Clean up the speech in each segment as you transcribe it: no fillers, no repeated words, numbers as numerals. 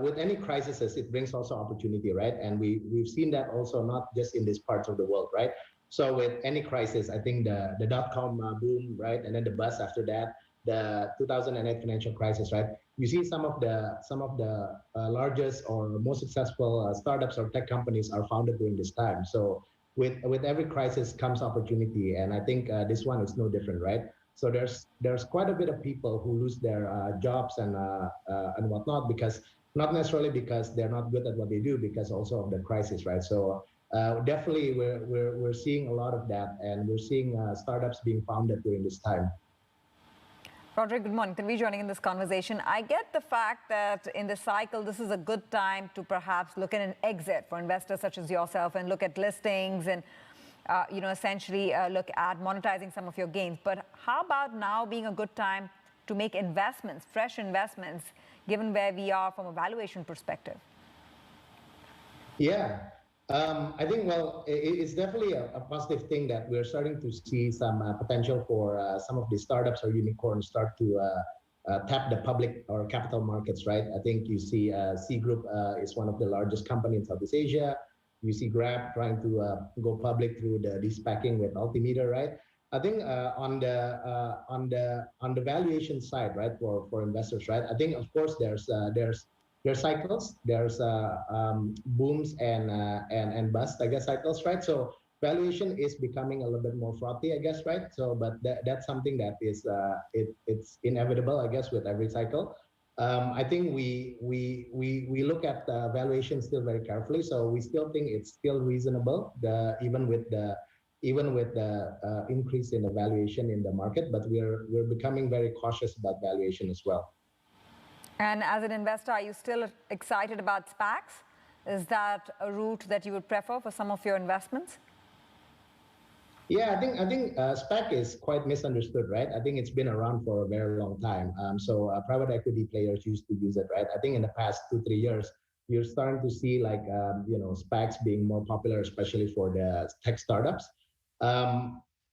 with any crisis, it brings also opportunity, right? And we've seen that also not just in these parts of the world, right? So with any crisis, I think the dot-com boom, right, and then the bust after that, the 2008 financial crisis, right? You see some of the largest or most successful startups or tech companies are founded during this time. So with every crisis comes opportunity, and I think this one is no different, right? So there's quite a bit of people who lose their jobs and whatnot, because not necessarily because they're not good at what they do, because also of the crisis, right? So definitely we're seeing a lot of that, and we're seeing startups being founded during this time. Roderick, good morning. Can we joining in this conversation? I get the fact that in the cycle, this is a good time to perhaps look at an exit for investors such as yourself and look at listings and, essentially look at monetizing some of your gains. But how about now being a good time to make investments, fresh investments, given where we are from a valuation perspective? Yeah. I think, well, it's definitely a positive thing that we're starting to see some potential for some of the startups or unicorns start to tap the public or capital markets, right? I think you see C Group is one of the largest companies in Southeast Asia. You see Grab trying to go public through the de-SPACing with Altimeter, right? I think on the valuation side, right, for investors, right? I think of course there's cycles, there's booms and bust, I guess, cycles, right? So valuation is becoming a little bit more frothy, I guess, right? So, but that's something that is it's inevitable, I guess, with every cycle. I think we look at valuation still very carefully, so we still think it's still reasonable, even with the increase in the valuation in the market, but we're becoming very cautious about valuation as well. And as an investor, are you still excited about SPACs? Is that a route that you would prefer for some of your investments? Yeah, I think SPAC is quite misunderstood, right? I think it's been around for a very long time. So private equity players used to use it, right? I think in the past 2-3 years, you're starting to see like SPACs being more popular, especially for the tech startups.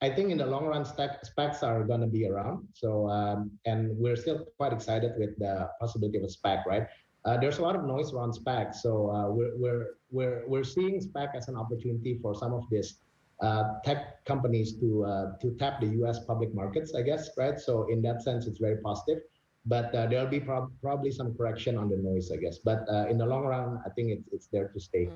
I think in the long run, SPACs are going to be around. So, and we're still quite excited with the possibility of a SPAC, right? There's a lot of noise around SPAC, so we're seeing SPAC as an opportunity for some of these tech companies to tap the U.S. public markets, I guess, right? So in that sense, it's very positive. But there'll be probably some correction on the noise, I guess. But in the long run, I think it's there to stay.